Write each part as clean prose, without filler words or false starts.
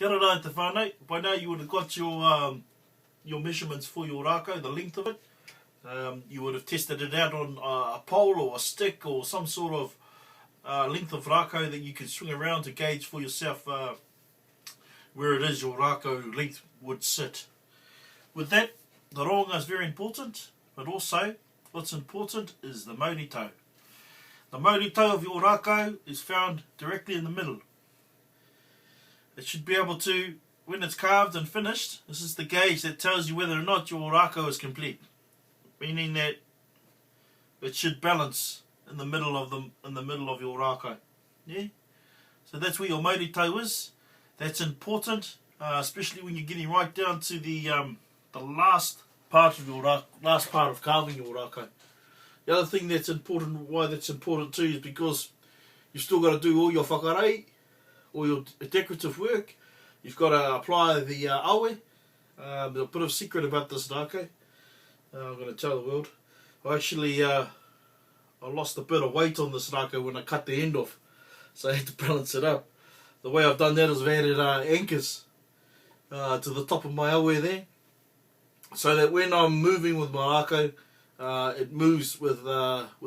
Kia ora te whānau. By now you would have got your measurements for your raakau, the length of it. You would have tested it out on a pole or a stick or some sort of length of raakau that you can swing around to gauge for yourself where it is your raakau length would sit. With that, the ronga is very important, but also what's important is the maurito. The maurito of your raakau is found directly in the middle. It should be able to, when it's carved and finished, this is the gauge that tells you whether or not your raakau is complete. Meaning that it should balance in the middle of your raakau. Yeah? So that's where your maurito is. That's important, especially when you're getting right down to the last part of carving your raakau. The other thing that's important, why that's important too, is because you've still got to do all your whakarei, all your decorative work. You've got to apply the awe. There's a bit of secret about this raakau. I'm going to tell the world. I lost a bit of weight on this raakau when I cut the end off, so I had to balance it up. The way I've done that is I've added anchors to the top of my awe there, so that when I'm moving with my raakau, it moves with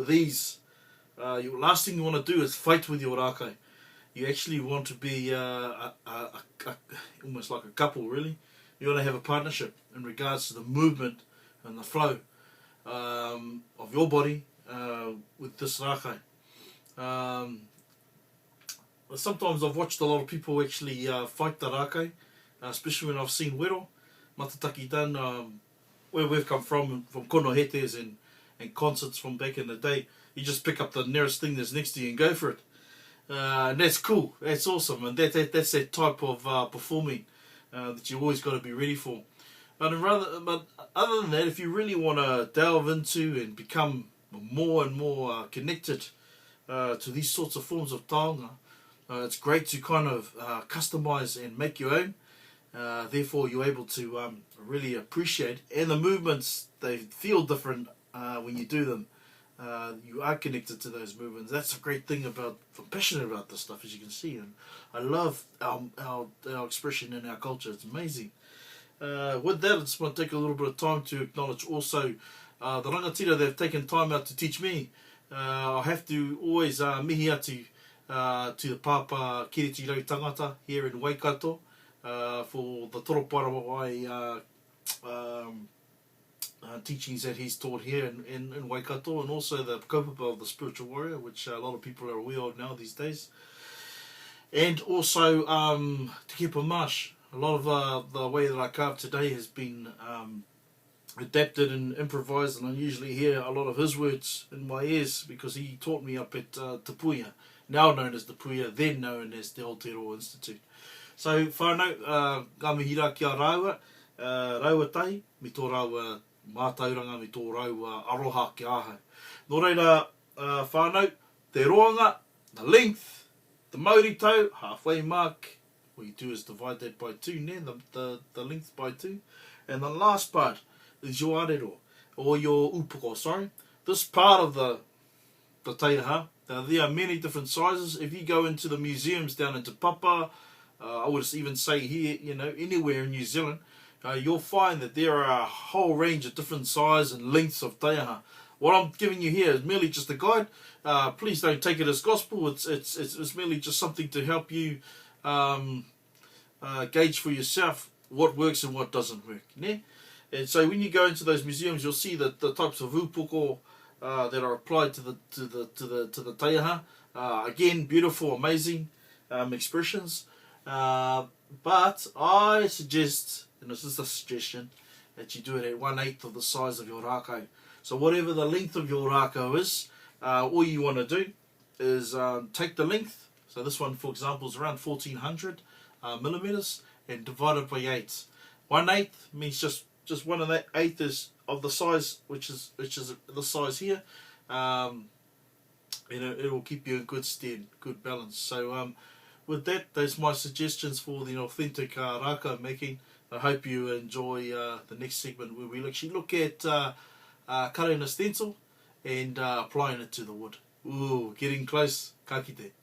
ease. Your last thing you want to do is fight with your raakau. You actually want to be almost like a couple, really. You want to have a partnership in regards to the movement and the flow of your body with this raakau. Sometimes I've watched a lot of people actually fight the raakau, especially when I've seen wero, matataki done, where we've come from konohetes and concerts from back in the day. You just pick up the nearest thing that's next to you and go for it. And that's cool, that's awesome, and that's that type of performing that you always got to be ready for. But other than that, if you really want to delve into and become more and more connected to these sorts of forms of taonga, it's great to kind of customize and make your own. Therefore, you're able to really appreciate, and the movements, they feel different when you do them. You are connected to those movements. That's a great thing about, I'm passionate about this stuff, as you can see, and I love our expression in our culture. It's amazing. With that, I just want to take a little bit of time to acknowledge also the rangatira that have taken time out to teach me. I have to always mihi atu to the Papa Kiretirau tangata here in Waikato for the toroparawai teachings that he's taught here in Waikato, and also the kaupapa of the spiritual warrior, which a lot of people are aware of now these days. And also to keep a marsh. A lot of the way that I carve today has been adapted and improvised, and I usually hear a lot of his words in my ears because he taught me up at Te Puia, now known as the Puia, then known as the Aotearoa Institute. So whānau, ngā mihira kia raua, raua tai, mi tō raua mātauranga, mi tō raua aroha ki ahau. Nō reira, whānau, te roanga, the length, the maurito, halfway mark. What you do is divide that by 2, the length by 2. And the last part is your arero, or your upoko, sorry. This part of the Taiaha, there are many different sizes. If you go into the museums down in Te Papa, I would even say here, anywhere in New Zealand, you'll find that there are a whole range of different sizes and lengths of Taiaha. What I'm giving you here is merely just a guide. Please don't take it as gospel. It's merely just something to help you gauge for yourself what works and what doesn't work. Yeah? And so when you go into those museums, you'll see that the types of upoko that are applied to the Taiaha. Again, beautiful, amazing expressions. But I suggest, and this is a suggestion, that you do it at 1/8 of the size of your raakau. So whatever the length of your raakau is, all you want to do is take the length. So this one, for example, is around 1400 millimeters, and divide it by 8. 1/8 means just 1/8 is of the size, which is the size here. It will keep you in good stead, good balance. So with that, those are my suggestions for the authentic raakau making. I hope you enjoy the next segment where we'll actually look at cutting a stencil and applying it to the wood. Ooh, getting close. Ka kite.